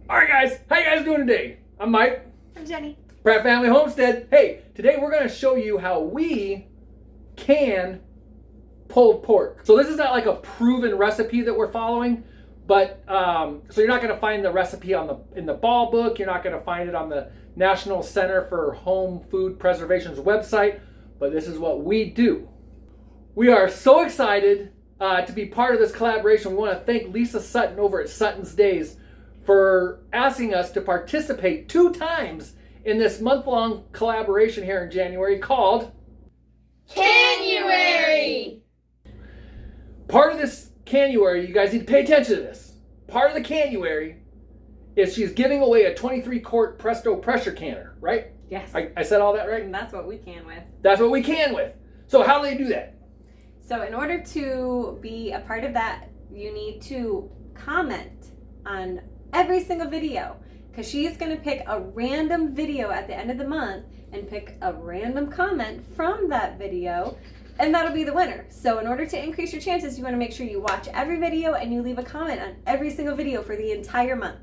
All right, guys. How you guys doing today? I'm Mike. I'm Jenny. Pratt Family Homestead. Hey, today we're going to show you how we can pulled pork. So this is not like a proven recipe that we're following, but so you're not going to find the recipe in the ball book. You're not going to find it on the National Center for Home Food Preservation's website, but this is what we do. We are so excited to be part of this collaboration. We want to thank Lisa Sutton over at Sutton's Days for asking us to participate 2 times in this month-long collaboration here in January called Canuary! Part of this Canuary, you guys need to pay attention to this. Part of the Canuary is she's giving away a 23-quart Presto pressure canner, right? Yes. I said all that right? And that's what we can with. That's what we can with. So how do they do that? So in order to be a part of that, you need to comment on every single video, because she's going to pick a random video at the end of the month and pick a random comment from that video, and that'll be the winner. So in order to increase your chances, you want to make sure you watch every video and you leave a comment on every single video for the entire month.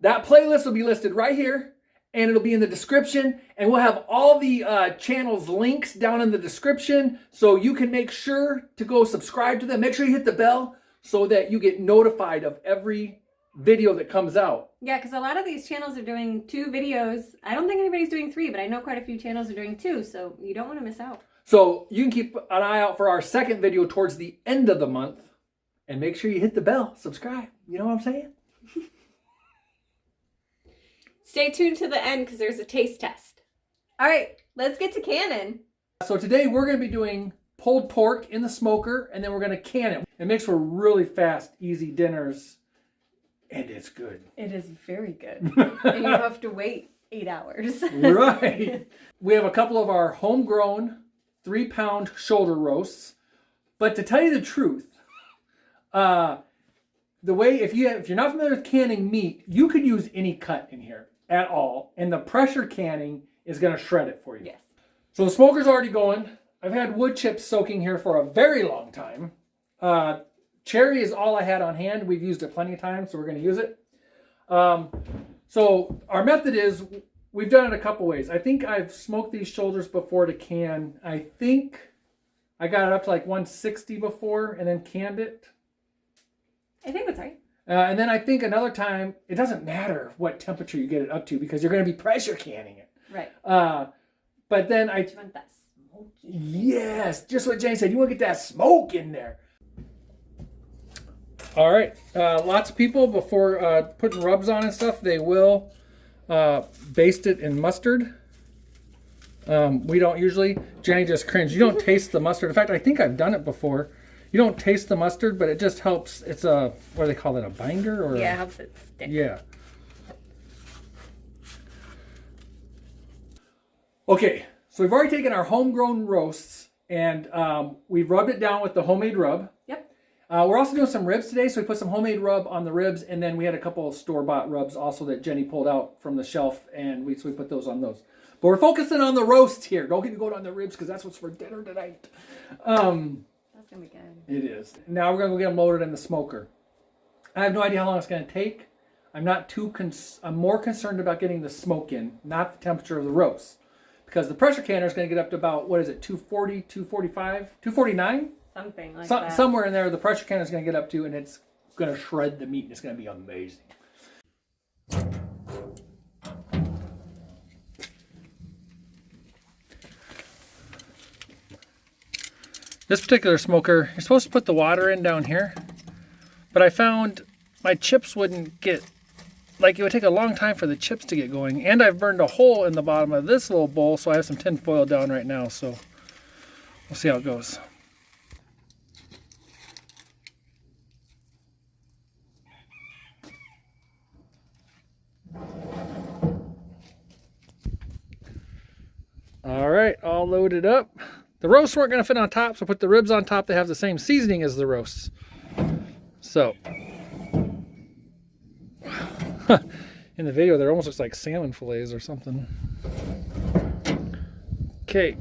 That playlist will be listed right here, and it'll be in the description, and we'll have all the channels links down in the description, so you can make sure to go subscribe to them. Make sure you hit the bell so that you get notified of every video that comes out. Yeah, because a lot of these channels are doing 2 videos. I don't think anybody's doing 3, but I know quite a few channels are doing 2, so you don't want to miss out. So you can keep an eye out for our second video towards the end of the month, and make sure you hit the bell, subscribe. You know what I'm saying? Stay tuned to the end because there's a taste test. All right, let's get to canning. So today we're going to be doing pulled pork in the smoker, and then we're going to can it. It makes for really fast, easy dinners, and it's good. It is very good. And you have to wait 8 hours. Right. We have a couple of our homegrown 3-pound shoulder roasts, but to tell you the truth, the way if you're not familiar with canning meat, you could use any cut in here at all, and the pressure canning is going to shred it for you. Yes. So the smoker's already going. I've had wood chips soaking here for a very long time. Cherry is all I had on hand. We've used it plenty of times, so we're going to use it. So our method is, we've done it a couple ways. I think I've smoked these shoulders before to can. I think I got it up to like 160 before and then canned it. I think that's right. And then I think another time, it doesn't matter what temperature you get it up to because you're going to be pressure canning it. Right. But then You want that smoke? yes, just what Jane said. You want to get that smoke in there. All right. Lots of people, before putting rubs on and stuff, they will baste it in mustard. We don't usually. Jenny just cringed. You don't taste the mustard. In fact, I think I've done it before. You don't taste the mustard, but it just helps. It's a, what do they call it, a binder? Or Yeah, it helps it stick. Yeah. Okay, so we've already taken our homegrown roasts and we've rubbed it down with the homemade rub. Yep. We're also doing some ribs today, so we put some homemade rub on the ribs, and then we had a couple of store-bought rubs also that Jenny pulled out from the shelf, and we put those on those. But we're focusing on the roast here. Don't get me going on the ribs because that's what's for dinner tonight. That's going to be good. It is. Now we're going to go get them loaded in the smoker. I have no idea how long it's going to take. I'm more concerned about getting the smoke in, not the temperature of the roast. Because the pressure canner is going to get up to about, 240, 245, 249? Something like that. Somewhere in there, the pressure canner is going to get up to, and it's going to shred the meat, and it's going to be amazing. This particular smoker, you're supposed to put the water in down here, but I found my chips wouldn't get, it would take a long time for the chips to get going, and I've burned a hole in the bottom of this little bowl, so I have some tin foil down right now, so we'll see how it goes. All right, all loaded up. The roasts weren't going to fit on top, so I put the ribs on top. They have the same seasoning as the roasts. So, in the video, there almost looks like salmon fillets or something. Okay.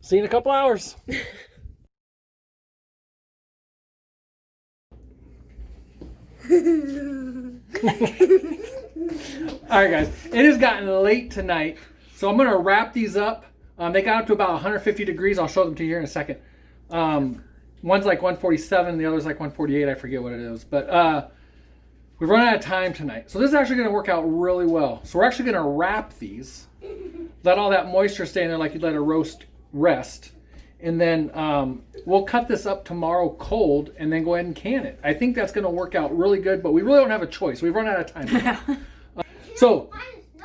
See you in a couple hours. All right, guys. It has gotten late tonight, so I'm going to wrap these up. They got up to about 150 degrees. I'll show them to you here in a second. One's like 147, the other's like 148. I forget what it is. But we've run out of time tonight. So this is actually going to work out really well. So we're actually going to wrap these, let all that moisture stay in there like you'd let a roast rest. And then we'll cut this up tomorrow cold and then go ahead and can it. I think that's going to work out really good, but we really don't have a choice. We've run out of time. So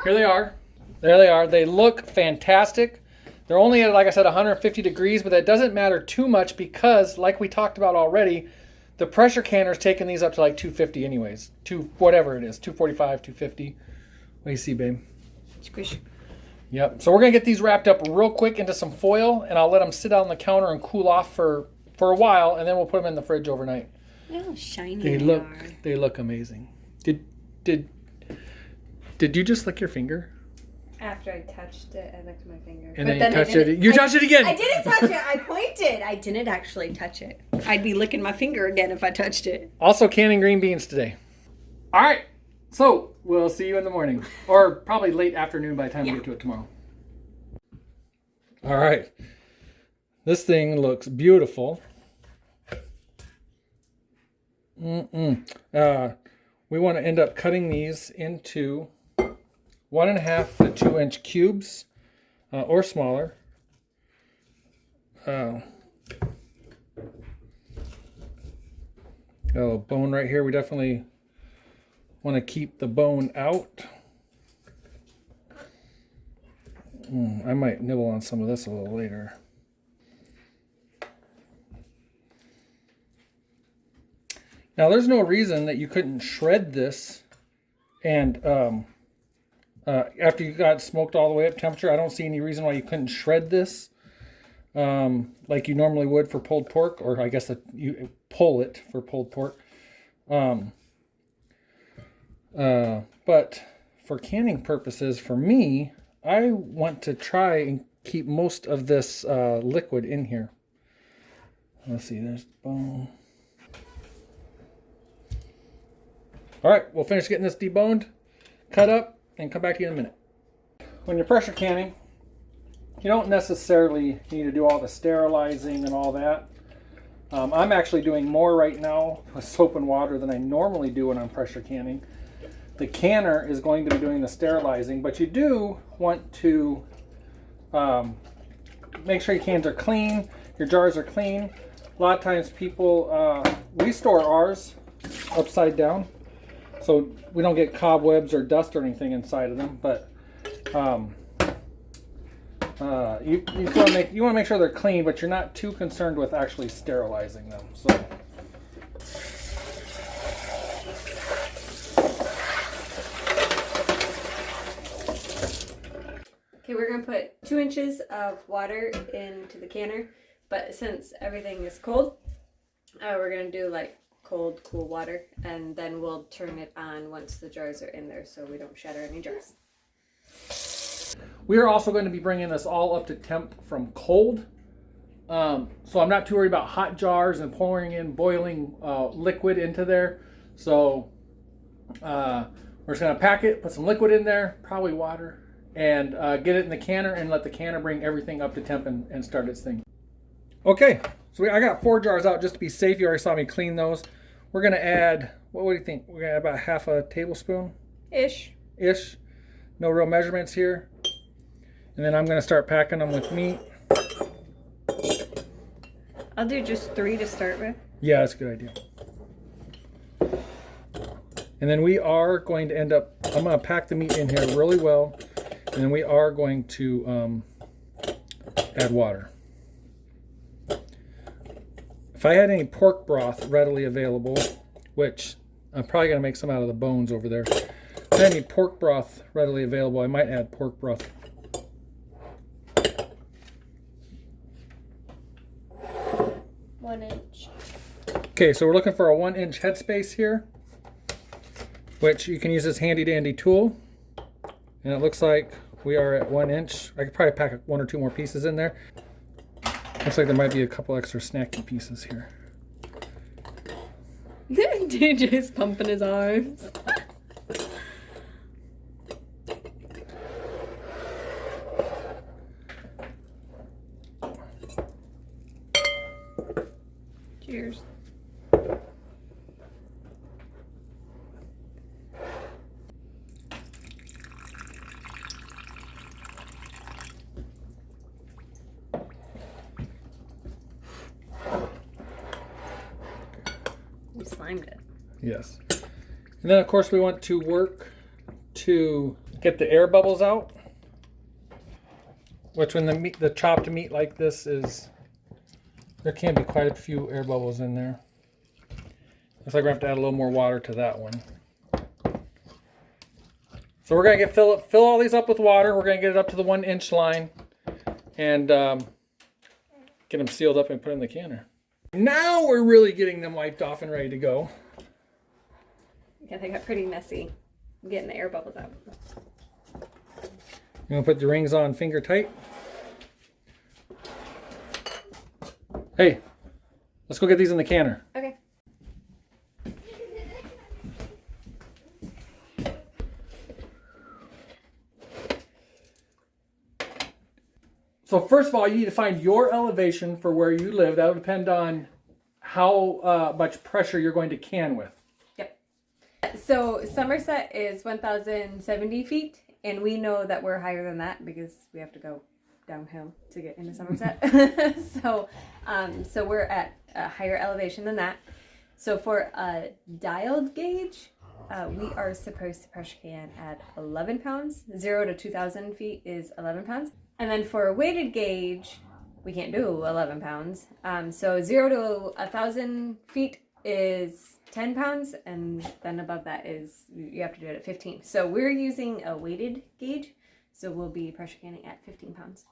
here they are. There they are. They look fantastic. They're only at, like I said, 150 degrees, but that doesn't matter too much because, like we talked about already, the pressure canner's taking these up to like 250 anyways. Whatever it is, 245, 250. What do you see, babe? Squish. Yep. So we're going to get these wrapped up real quick into some foil, and I'll let them sit out on the counter and cool off for a while, and then we'll put them in the fridge overnight. Oh, shiny They look amazing. Did you just lick your finger? After I touched it, I licked my finger. And then you touched it. You touched it again. I didn't touch it. I pointed. I didn't actually touch it. I'd be licking my finger again if I touched it. Also canning green beans today. All right. So we'll see you in the morning. Or probably late afternoon by the time we get to it tomorrow. All right. This thing looks beautiful. We want to end up cutting these into 1.5 to 2 inch cubes or smaller. Oh, bone right here. We definitely want to keep the bone out. I might nibble on some of this a little later. Now, there's no reason that you couldn't shred this and after you got smoked all the way up temperature. I don't see any reason why you couldn't shred this like you normally would for pulled pork, or I guess that you pull it for pulled pork. But for canning purposes, for me, I want to try and keep most of this liquid in here. Let's see, there's bone. All right, we'll finish getting this deboned, cut up, and come back to you in a minute. When you're pressure canning, you don't necessarily need to do all the sterilizing and all that. I'm actually doing more right now with soap and water than I normally do when I'm pressure canning. The canner is going to be doing the sterilizing, but you do want to make sure your cans are clean, your jars are clean. A lot of times people, we store ours upside down, so we don't get cobwebs or dust or anything inside of them. But you want to make sure they're clean, but you're not too concerned with actually sterilizing them. So. Okay, we're gonna put 2 inches of water into the canner, but since everything is cold, we're gonna do like cold, cool water, and then we'll turn it on once the jars are in there so we don't shatter any jars. We are also going to be bringing this all up to temp from cold. So I'm not too worried about hot jars and pouring in boiling liquid into there. So we're just going to pack it, put some liquid in there, probably water, and get it in the canner and let the canner bring everything up to temp and start its thing. Okay, so I got 4 jars out just to be safe. You already saw me clean those. We're going to add, what do you think? We're going to add about 1/2 tablespoon? Ish. No real measurements here. And then I'm going to start packing them with meat. I'll do just 3 to start with. Yeah, that's a good idea. And then we are going to end up, I'm going to pack the meat in here really well. And then we are going to add water. If I had any pork broth readily available, which I'm probably going to make some out of the bones over there. If I had any pork broth readily available, I might add pork broth. Okay, so we're looking for a 1-inch headspace here, which you can use this handy dandy tool. And it looks like we are at 1 inch. I could probably pack 1 or 2 more pieces in there. Looks like there might be a couple extra snacky pieces here. DJ's pumping his arms. slimed it. Yes. And then, of course, we want to work to get the air bubbles out. Which, when the chopped meat like this is, there can be quite a few air bubbles in there. Looks like we're going to have to add a little more water to that one. So we're going to fill all these up with water. We're going to get it up to the 1 inch line. And get them sealed up and put in the canner. Now we're really getting them wiped off and ready to go. Yeah, they got pretty messy. I'm getting the air bubbles out. You want to put the rings on finger tight? Hey, let's go get these in the canner. Okay. So first of all, you need to find your elevation for where you live. That will depend on how much pressure you're going to can with. Yep. So Somerset is 1,070 feet, and we know that we're higher than that because we have to go downhill to get into Somerset. So we're at a higher elevation than that. So for a dialed gauge, we are supposed to pressure can at 11 pounds. 0 to 2,000 feet is 11 pounds. And then for a weighted gauge, we can't do 11 pounds. So 0 to 1,000 feet is 10 pounds, and then above that is, you have to do it at 15. So we're using a weighted gauge, so we'll be pressure canning at 15 pounds.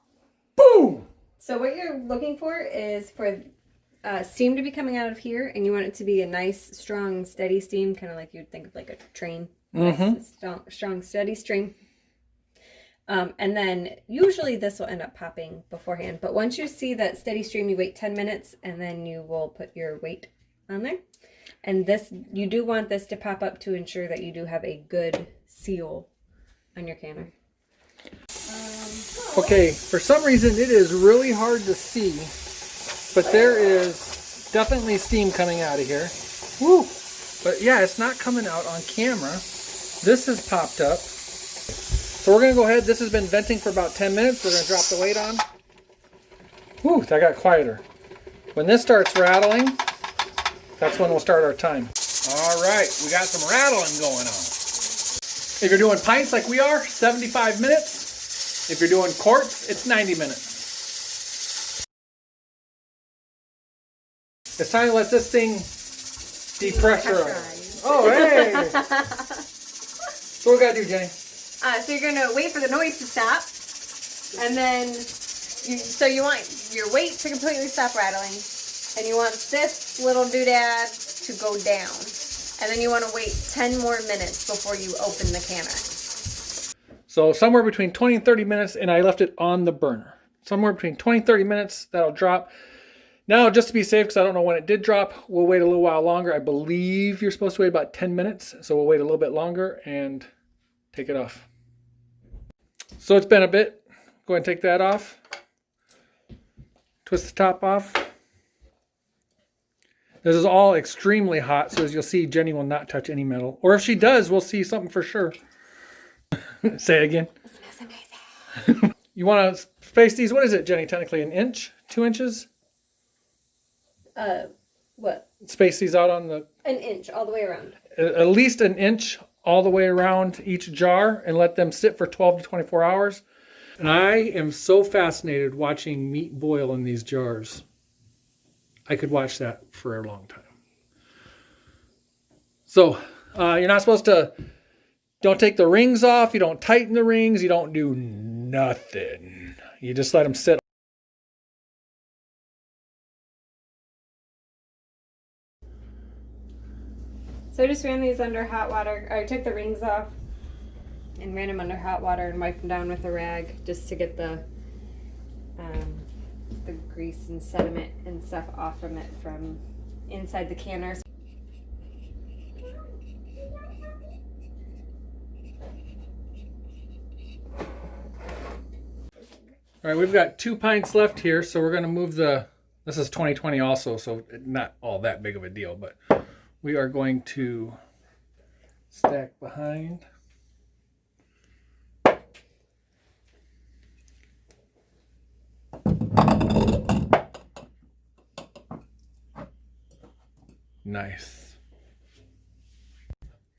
Boom! So what you're looking for is for steam to be coming out of here, and you want it to be a nice, strong, steady steam, kind of like you'd think of like a train. Nice, strong, steady stream. And then usually this will end up popping beforehand. But once you see that steady stream, you wait 10 minutes and then you will put your weight on there. And this, you do want this to pop up to ensure that you do have a good seal on your canner. Okay, for some reason it is really hard to see, but there is definitely steam coming out of here. Woo! But yeah, it's not coming out on camera. This has popped up. So we're going to go ahead. This has been venting for about 10 minutes. We're going to drop the weight on. Whew, that got quieter. When this starts rattling, that's when we'll start our time. All right, we got some rattling going on. If you're doing pints like we are, 75 minutes. If you're doing quarts, it's 90 minst. It's time to let this thing depressurize. Oh, hey! So what we got to do, Jenny? So you're going to wait for the noise to stop, and then you want your weight to completely stop rattling, and you want this little doodad to go down, and then you want to wait 10 more minutes before you open the canner. So somewhere between 20 and 30 minutes, and I left it on the burner. Somewhere between 20 and 30 minutes, that'll drop. Now, just to be safe, because I don't know when it did drop, we'll wait a little while longer. I believe you're supposed to wait about 10 minutes, so we'll wait a little bit longer and take it off. So it's been a bit. Go ahead and take that off. Twist the top off. This is all extremely hot, so as you'll see, Jenny will not touch any metal. Or if she does, we'll see something for sure. Say it again. It smells amazing. You want to space these, what is it, Jenny, technically? 1 inch? 2 inches? What? Space these out on the... 1 inch all the way around. At least 1 inch all the way around each jar, and let them sit for 12 to 24 hours. And I am so fascinated watching meat boil in these jars. I could watch that for a long time. So you're not supposed to, don't take the rings off, you don't tighten the rings, you don't do nothing. You just let them sit. So I just ran these under hot water. I took the rings off and ran them under hot water and wiped them down with a rag just to get the grease and sediment and stuff off from it from inside the canners. All right, we've got 2 pints left here, so we're going to move the, this is 2020 also, so not all that big of a deal, but we are going to stack behind. Nice.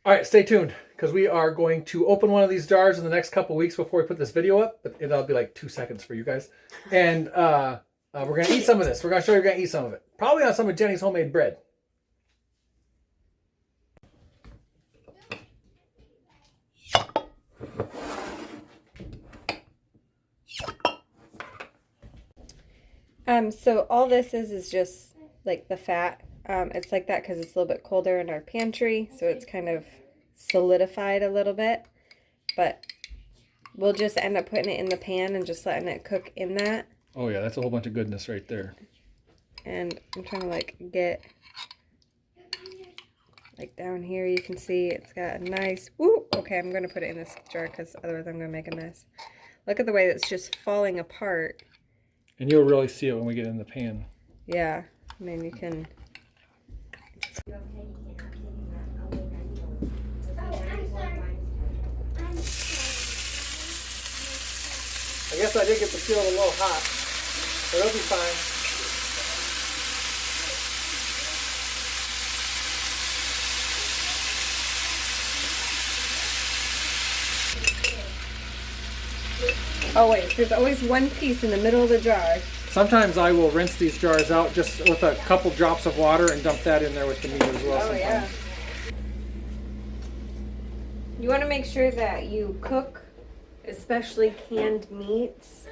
All right, stay tuned because we are going to open one of these jars in the next couple weeks before we put this video up. But it'll be like 2 seconds for you guys. And we're going to eat some of this. We're going to show you we're going to eat some of it. Probably on some of Jeni's homemade bread. So all this is just like the fat. It's like that because it's a little bit colder in our pantry, so it's kind of solidified a little bit. But we'll just end up putting it in the pan and just letting it cook in that. Oh yeah, that's a whole bunch of goodness right there. And I'm trying to like get like down here. You can see it's got a nice. Woo! Okay, I'm gonna put it in this jar because otherwise I'm gonna make a mess. Look at the way it's just falling apart. And you'll really see it when we get in the pan. Yeah, I mean you can. I guess I did get the steel a little hot, but it'll be fine. Always, there's always one piece in the middle of the jar. Sometimes I will rinse these jars out just with a couple drops of water and dump that in there with the meat as well. Oh yeah. You want to make sure that you cook, especially canned meats.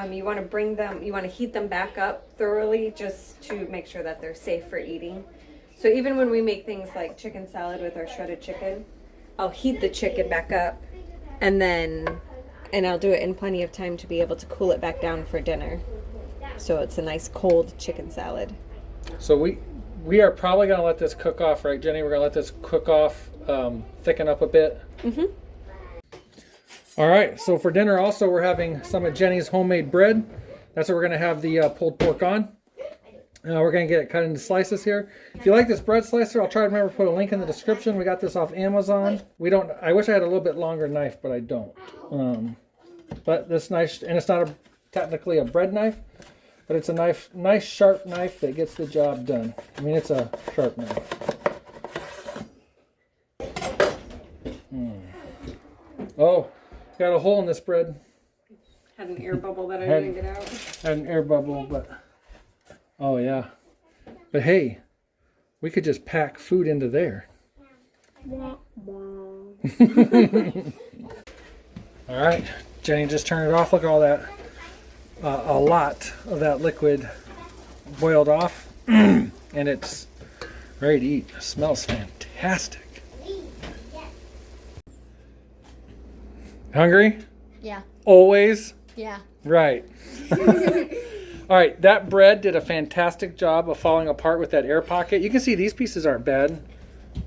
You want to bring them, you want to heat them back up thoroughly just to make sure that they're safe for eating. So even when we make things like chicken salad with our shredded chicken, I'll heat the chicken back up and I'll do it in plenty of time to be able to cool it back down for dinner. So it's a nice cold chicken salad. So we are probably going to let this cook off, right, Jeni? We're going to let this cook off, thicken up a bit. Mm-hmm. All right, so for dinner also we're having some of Jeni's homemade bread. That's what we're going to have the pulled pork on. We're going to get it cut into slices here. If you like this bread slicer, I'll try to remember to put a link in the description. We got this off Amazon. I wish I had a little bit longer knife, but I don't. But this nice, and it's not technically a bread knife, but it's a nice sharp knife that gets the job done. I mean, it's a sharp knife. Oh, got a hole in this bread. Had an air bubble that I didn't get out. Had an air bubble, but oh yeah. But hey, we could just pack food into there. All right, Jeni, just turn it off. Look at all that. A lot of that liquid boiled off, and it's ready to eat. It smells fantastic. Hungry? Yeah. Always? Yeah. Right. All right, that bread did a fantastic job of falling apart with that air pocket. You can see these pieces aren't bad.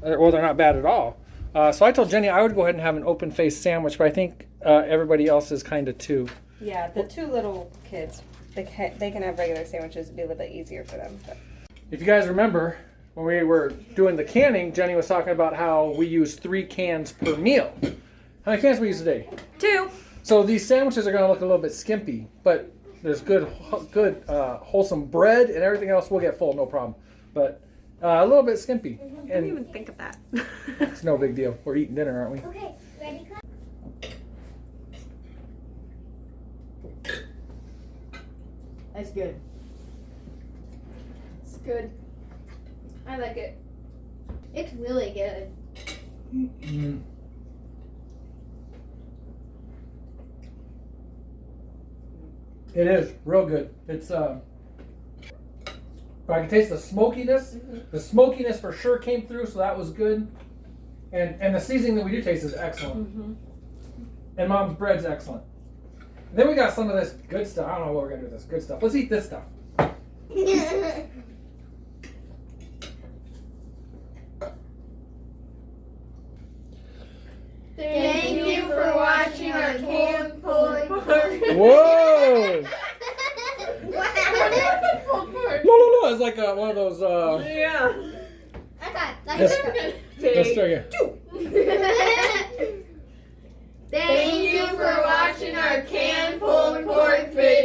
Well, they're not bad at all. So I told Jeni I would go ahead and have an open-faced sandwich, but I think everybody else is kind of too. Yeah, the two little kids, they can have regular sandwiches. It'd be a little bit easier for them. But. If you guys remember, when we were doing the canning, Jeni was talking about how we use 3 cans per meal. How many cans we use today? 2. So these sandwiches are going to look a little bit skimpy, but there's good wholesome bread and everything else. We'll get full, no problem. But a little bit skimpy. I didn't even think of that. It's no big deal. We're eating dinner, aren't we? Okay, ready? That's good. It's good. I like it. It's really good. Mm-hmm. It is real good. It's but I can taste the smokiness. Mm-hmm. The smokiness for sure came through, so that was good. And the seasoning that we do taste is excellent. Mm-hmm. And Mom's bread's excellent. And then we got some of this good stuff. I don't know what we're gonna do with this good stuff. Let's eat this stuff. Thank you for watching our Cayenne Pepper. Whoa! No. It's like one of those. Yeah. That's good. Let's start again. Thank you for watching our canned pulled pork video.